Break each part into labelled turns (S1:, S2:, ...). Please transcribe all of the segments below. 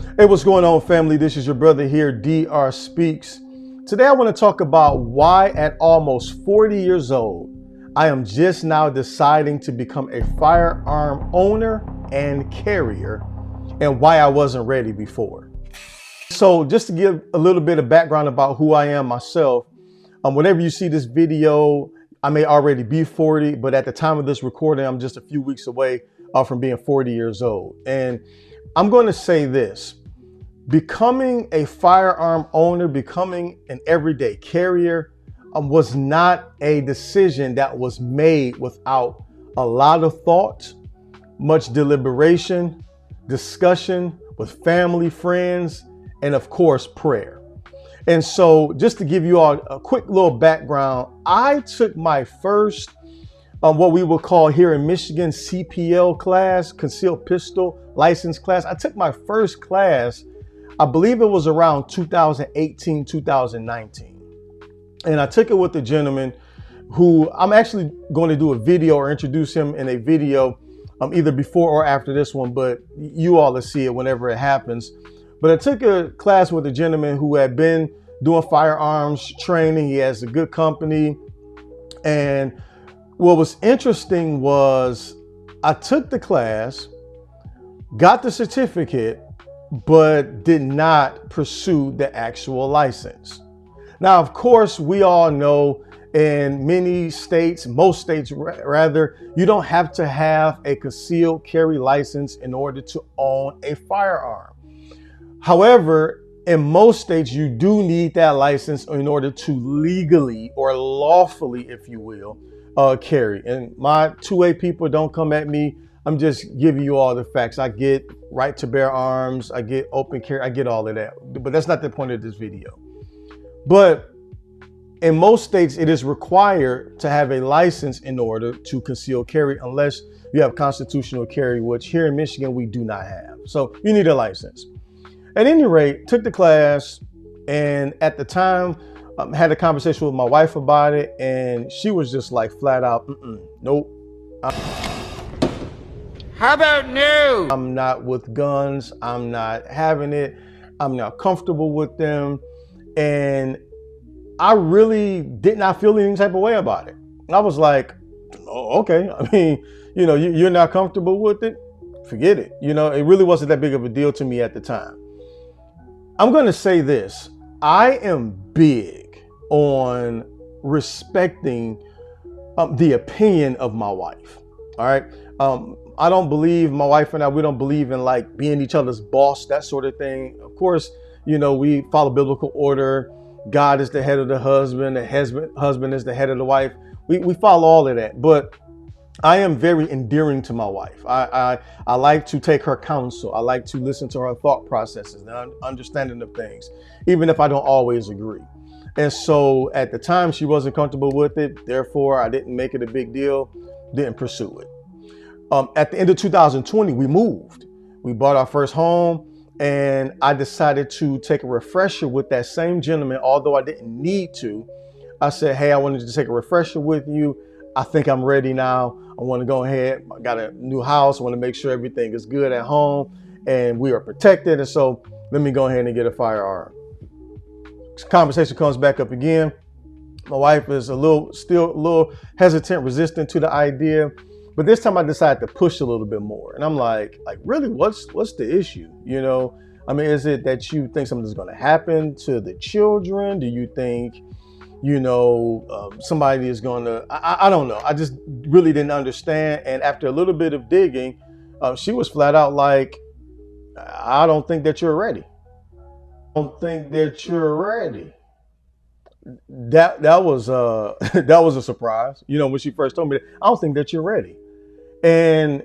S1: Hey, what's going on, family? This is your brother here, D.R.speaks. Today, I want to talk about why at almost 40 years old, I am just now deciding to become a firearm owner and carrier, and why I wasn't ready before. So just to give a little bit of background about who I am myself, whenever you see this video, I may already be 40, but at the time of this recording, I'm just a few weeks away from being 40 years old. And I'm going to say this: becoming a firearm owner, becoming an everyday carrier was not a decision that was made without a lot of thought, much deliberation, discussion with family, friends, and of course, prayer. And so just to give you all a quick little background, I took my first what we would call here in Michigan CPL class, concealed pistol license class. I took my first class, I believe it was around 2018, 2019. And I took it with a gentleman who I'm actually going to do a video or introduce him in a video either before or after this one, but you all will see it whenever it happens. But I took a class with a gentleman who had been doing firearms training. He has a good company. And what was interesting was I took the class, got the certificate, but did not pursue the actual license. Now, of course, we all know in many states, most states rather, you don't have to have a concealed carry license in order to own a firearm. However, in most states, you do need that license in order to legally or lawfully, if you will, carry. And my 2A people, don't come at me. I'm just giving you all the facts. I get right to bear arms. I get open carry. I get all of that. But that's not the point of this video. But in most states, it is required to have a license in order to conceal carry, unless you have constitutional carry, which here in Michigan, we do not have. So you need a license. At any rate, took the class, and at the time, had a conversation with my wife about it, and she was just like flat out, nope.
S2: How about no?
S1: I'm not with guns. I'm not having it. I'm not comfortable with them. And I really did not feel any type of way about it. I was like, oh, okay. I mean, you're not comfortable with it. Forget it. It really wasn't that big of a deal to me at the time. I'm going to say this. I am big on respecting the opinion of my wife. All right. I don't believe, my wife and I, we don't believe in like being each other's boss, that sort of thing. Of course, we follow biblical order. God is the head of the husband. The husband is the head of the wife. We follow all of that. But I am very endearing to my wife. I like to take her counsel. I like to listen to her thought processes and understanding of things, even if I don't always agree. And so at the time, she wasn't comfortable with it. Therefore, I didn't make it a big deal, didn't pursue it. At the end of 2020, we moved. We bought our first home, and I decided to take a refresher with that same gentleman, although I didn't need to. I said, hey, I wanted to take a refresher with you. I think I'm ready now. I want to go ahead. I got a new house. I want to make sure everything is good at home and we are protected. And so let me go ahead and get a firearm. Conversation comes back up again. My wife is still a little hesitant, resistant to the idea. But this time I decided to push a little bit more. And I'm like really, what's the issue? I mean, is it that you think something's going to happen to the children? Do you think, somebody is going to, I don't know. I just really didn't understand. And after a little bit of digging, she was flat out like, I don't think that you're ready. I don't think that you're ready. That was that was a surprise. When she first told me that, I don't think that you're ready. And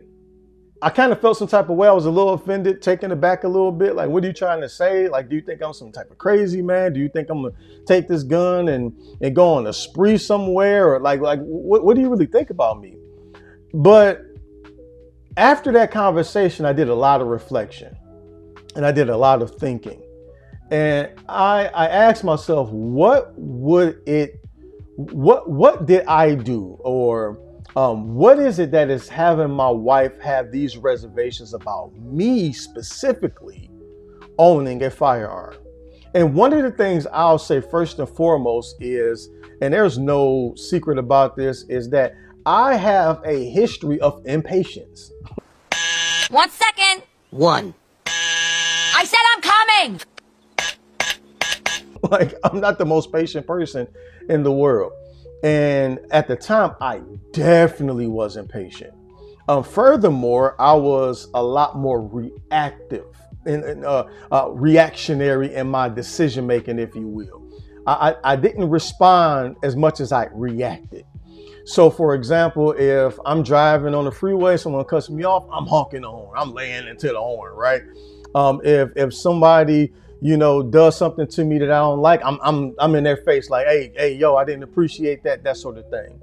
S1: I kind of felt some type of way. I was a little offended, taken aback a little bit. Like, what are you trying to say? Like, do you think I'm some type of crazy man? Do you think I'm gonna take this gun and go on a spree somewhere? Or like what do you really think about me? But after that conversation, I did a lot of reflection and I did a lot of thinking. And I asked myself, what did I do? Or what is it that is having my wife have these reservations about me specifically owning a firearm. And one of the things I'll say first and foremost is, and there's no secret about this, is that I have a history of impatience.
S2: 1 second. One. I said I'm coming.
S1: Like, I'm not the most patient person in the world. And at the time, I definitely wasn't patient. Furthermore, I was a lot more reactive and reactionary in my decision making, if you will. I didn't respond as much as I reacted. So, for example, if I'm driving on the freeway, someone cuts me off, I'm honking the horn. I'm laying into the horn, right? If somebody, does something to me that I don't like, I'm in their face like, hey, yo, I didn't appreciate that sort of thing.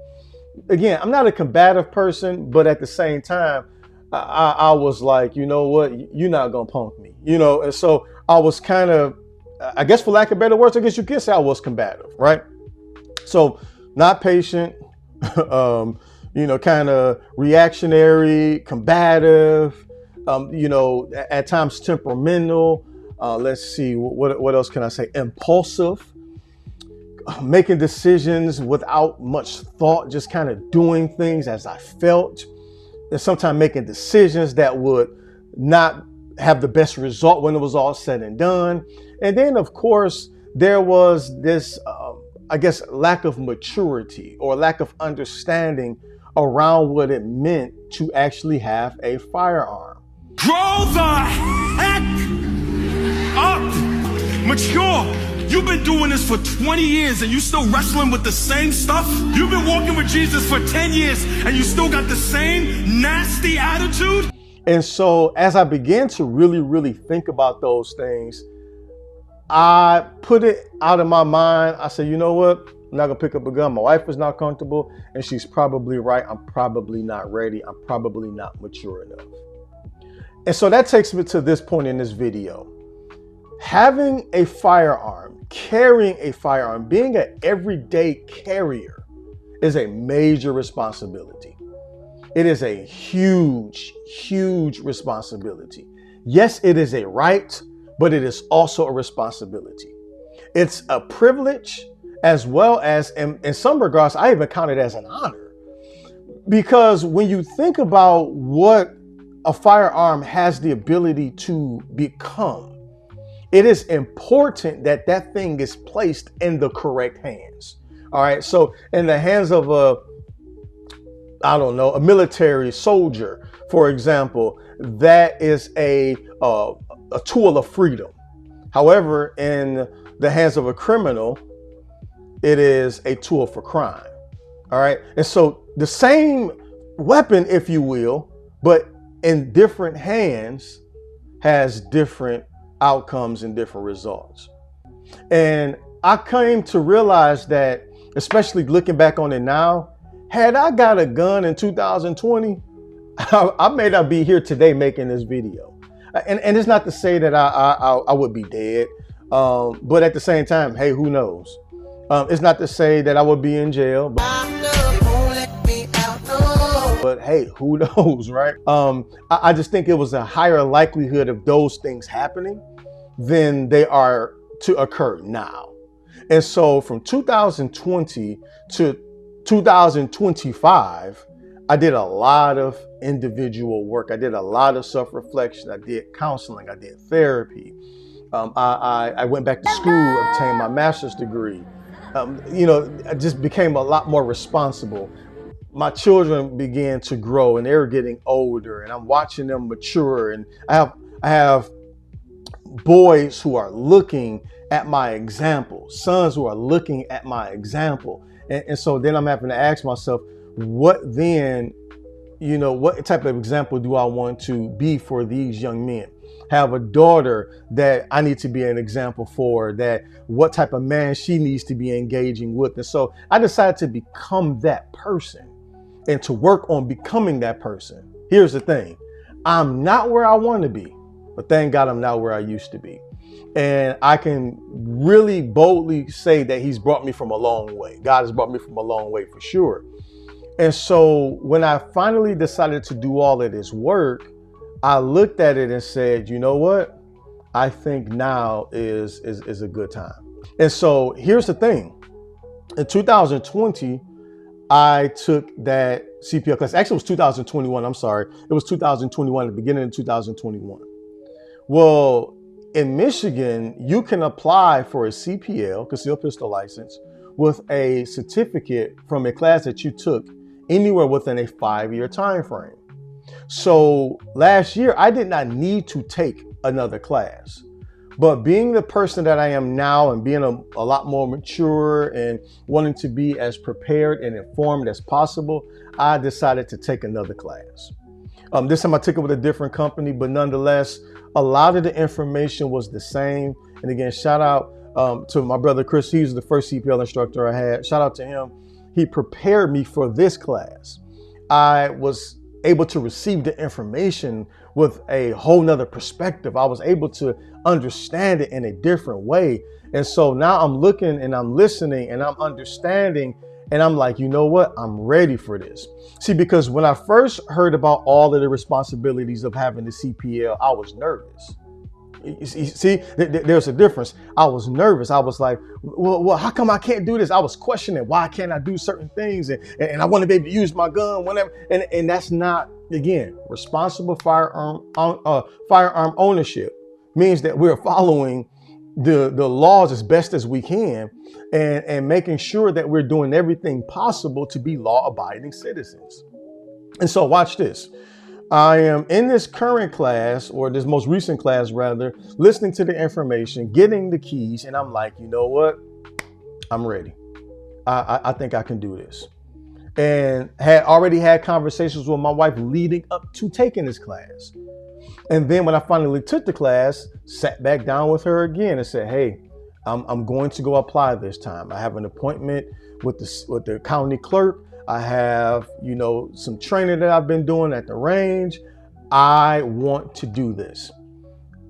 S1: Again, I'm not a combative person, but at the same time, I was like, you know what, you're not gonna punk me, and so I was kind of, I guess for lack of better words, I guess you could say I was combative, right? So not patient, kind of reactionary, combative, at times temperamental. Let's see, what else can I say? Impulsive, making decisions without much thought, just kind of doing things as I felt, and sometimes making decisions that would not have the best result when it was all said and done. And then, of course, there was this, I guess, lack of maturity or lack of understanding around what it meant to actually have a firearm.
S3: Grow the heck up! Mature! You've been doing this for 20 years and you still wrestling with the same stuff? You've been walking with Jesus for 10 years and you still got the same nasty attitude?
S1: And so as I began to really, really think about those things, I put it out of my mind. I said, you know what? I'm not gonna pick up a gun. My wife is not comfortable and she's probably right. I'm probably not ready. I'm probably not mature enough. And so that takes me to this point in this video. Having a firearm, carrying a firearm, being an everyday carrier is a major responsibility. It is a huge, huge responsibility. Yes, it is a right, but it is also a responsibility. It's a privilege as well as, in some regards, I even count it as an honor. Because when you think about what a firearm has the ability to become, it is important that that thing is placed in the correct hands. All right. So in the hands of a military soldier, for example, that is a tool of freedom. However, in the hands of a criminal, it is a tool for crime. All right. And so the same weapon, if you will, but in different hands has different outcomes and different results. And I came to realize that, especially looking back on it now, had I got a gun in 2020, I may not be here today making this video. And it's not to say that I would be dead, but at the same time, hey, who knows? It's not to say that I would be in jail, but hey, who knows, right? I just think it was a higher likelihood of those things happening than they are to occur now. And so from 2020 to 2025, I did a lot of individual work. I did a lot of self-reflection. I did counseling. I did therapy. I went back to school, obtained my master's degree. I just became a lot more responsible. My children began to grow and they were getting older and I'm watching them mature. And I have boys who are looking at my example, sons who are looking at my example. And so then I'm having to ask myself, what type of example do I want to be for these young men? Have a daughter that I need to be an example for, that what type of man she needs to be engaging with. And so I decided to become that person and to work on becoming that person. Here's the thing. I'm not where I want to be, but thank God I'm not where I used to be. And I can really boldly say that he's brought me from a long way. God has brought me from a long way for sure. And so when I finally decided to do all of this work, I looked at it and said, you know what? I think now is a good time. And so here's the thing. In 2020, I took that CPL class. Actually, it was 2021. I'm sorry. It was 2021, the beginning of 2021. Well, in Michigan, you can apply for a CPL, concealed pistol license, with a certificate from a class that you took anywhere within a 5-year time frame. So last year, I did not need to take another class. But being the person that I am now and being a lot more mature and wanting to be as prepared and informed as possible, I decided to take another class. This time I took it with a different company, but nonetheless, a lot of the information was the same. And again, shout out to my brother Chris. He's the first CPL instructor I had. Shout out to him. He prepared me for this class. I was able to receive the information with a whole nother perspective. I was able to understand it in a different way. And so now I'm looking and I'm listening and I'm understanding, and I'm like, you know what? I'm ready for this. See, because when I first heard about all of the responsibilities of having the CPL, I was nervous. See, there's a difference. I was nervous. I was like, well, how come I can't do this? I was questioning, why can't I do certain things? And I want to be able to use my gun whenever. And that's not, again, responsible firearm ownership means that we're following the laws as best as we can and making sure that we're doing everything possible to be law-abiding citizens. And so watch this. I am in this current class, or this most recent class rather, listening to the information, getting the keys, and I'm like, you know what? I'm ready. I think I can do this. And had already had conversations with my wife leading up to taking this class. And then when I finally took the class, sat back down with her again and said, hey, I'm going to go apply this time. I have an appointment with the county clerk. I have, some training that I've been doing at the range. I want to do this.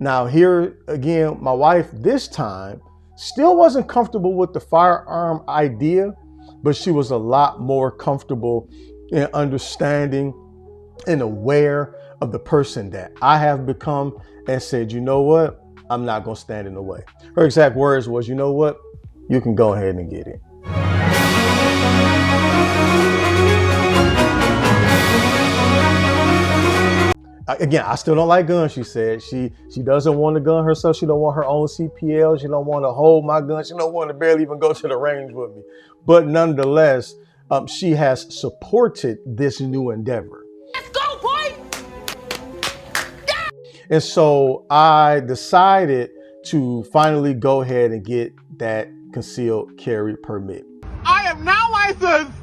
S1: Now here again, my wife this time still wasn't comfortable with the firearm idea, but she was a lot more comfortable in understanding and aware of the person that I have become, and said, you know what? I'm not going to stand in the way. Her exact words was, you know what? You can go ahead and get it. Again, I still don't like guns, she said. She doesn't want a gun herself. She don't want her own CPL. She don't want to hold my gun. She don't want to barely even go to the range with me. But nonetheless, she has supported this new endeavor.
S2: Let's go, boy!
S1: And so I decided to finally go ahead and get that concealed carry permit.
S4: I am now licensed!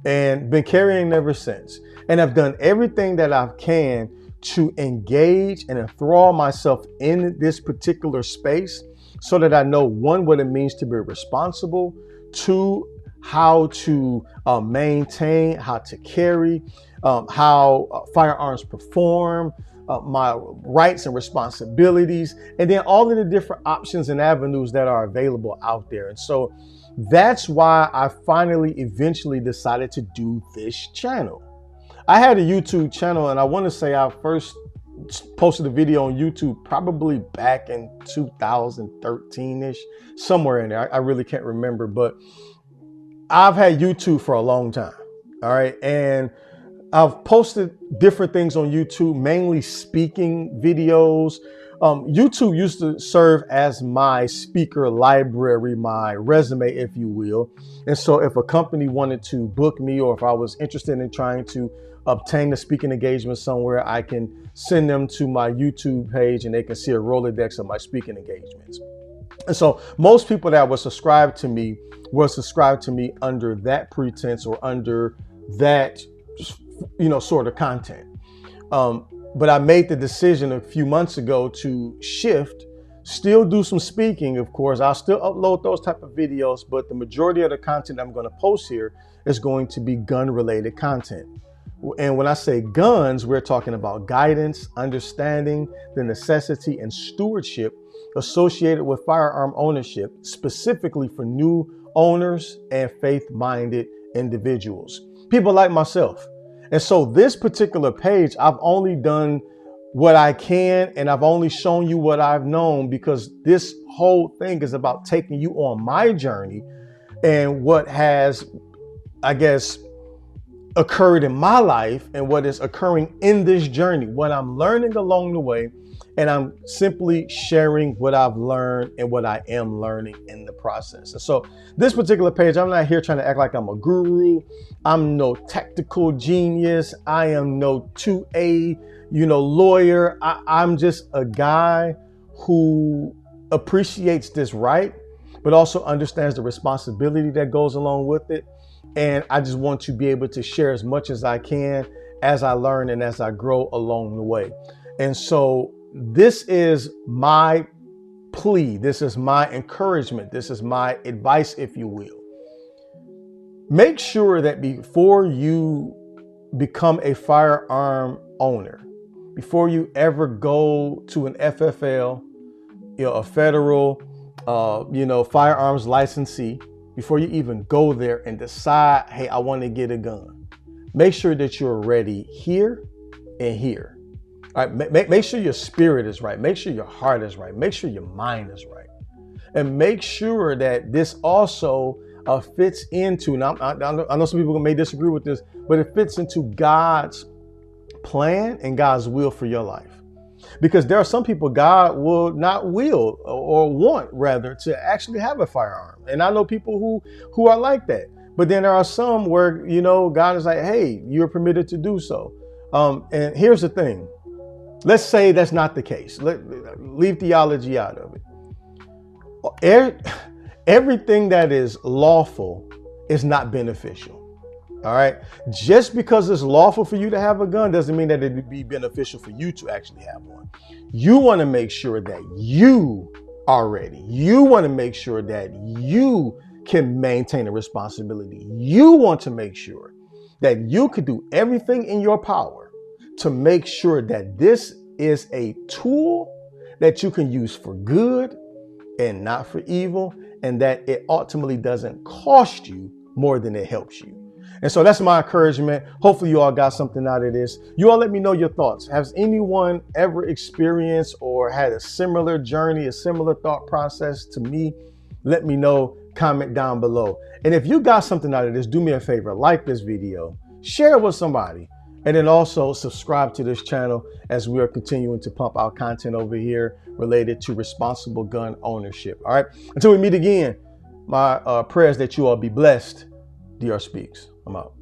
S1: And been carrying ever since. And I've done everything that I can to engage and enthrall myself in this particular space so that I know, one, what it means to be responsible, two, how to maintain, how to carry, how firearms perform, my rights and responsibilities, and then all of the different options and avenues that are available out there. And so that's why I finally eventually decided to do this channel. I had a YouTube channel, and I want to say I first posted a video on YouTube probably back in 2013-ish, somewhere in there. I really can't remember, but I've had YouTube for a long time. All right. And I've posted different things on YouTube, mainly speaking videos. YouTube used to serve as my speaker library, my resume, if you will. And so if a company wanted to book me, or if I was interested in trying to obtain a speaking engagement somewhere, I can send them to my YouTube page and they can see a Rolodex of my speaking engagements. And so most people that were subscribed to me were subscribed to me under that pretense or under that, sort of content. But I made the decision a few months ago to shift, still do some speaking, of course. I'll still upload those type of videos, but the majority of the content I'm going to post here is going to be gun-related content. And when I say guns, we're talking about guidance, understanding the necessity and stewardship associated with firearm ownership, specifically for new owners and faith-minded individuals, people like myself. And so this particular page, I've only done what I can, and I've only shown you what I've known, because this whole thing is about taking you on my journey and what has, I guess, occurred in my life and what is occurring in this journey, what I'm learning along the way. And I'm simply sharing what I've learned and what I am learning in the process. And so this particular page, I'm not here trying to act like I'm a guru. I'm no technical genius. I am no 2A, lawyer. I'm just a guy who appreciates this right, but also understands the responsibility that goes along with it. And I just want to be able to share as much as I can as I learn and as I grow along the way. And so this is my plea. This is my encouragement. This is my advice, if you will. Make sure that before you become a firearm owner, before you ever go to an FFL, a federal, firearms licensee, before you even go there and decide, hey, I want to get a gun, make sure that you're ready here and here. All right, make sure your spirit is right. Make sure your heart is right. Make sure your mind is right. And make sure that this also fits into, and I know some people may disagree with this, but it fits into God's plan and God's will for your life. Because there are some people God will not will or want, rather, to actually have a firearm. And I know people who are like that. But then there are some where, God is like, hey, you're permitted to do so. And here's the thing. Let's say that's not the case. Leave theology out of it. Everything that is lawful is not beneficial. All right. Just because it's lawful for you to have a gun doesn't mean that it would be beneficial for you to actually have one. You want to make sure that you are ready. You want to make sure that you can maintain a responsibility. You want to make sure that you could do everything in your power to make sure that this is a tool that you can use for good and not for evil, and that it ultimately doesn't cost you more than it helps you. And so that's my encouragement. Hopefully you all got something out of this. You all let me know your thoughts. Has anyone ever experienced or had a similar journey, a similar thought process to me? Let me know, comment down below. And if you got something out of this, do me a favor, like this video, share it with somebody. And then also subscribe to this channel as we are continuing to pump out content over here related to responsible gun ownership. All right. Until we meet again, my prayer is that you all be blessed. D.R.speaks. I'm out.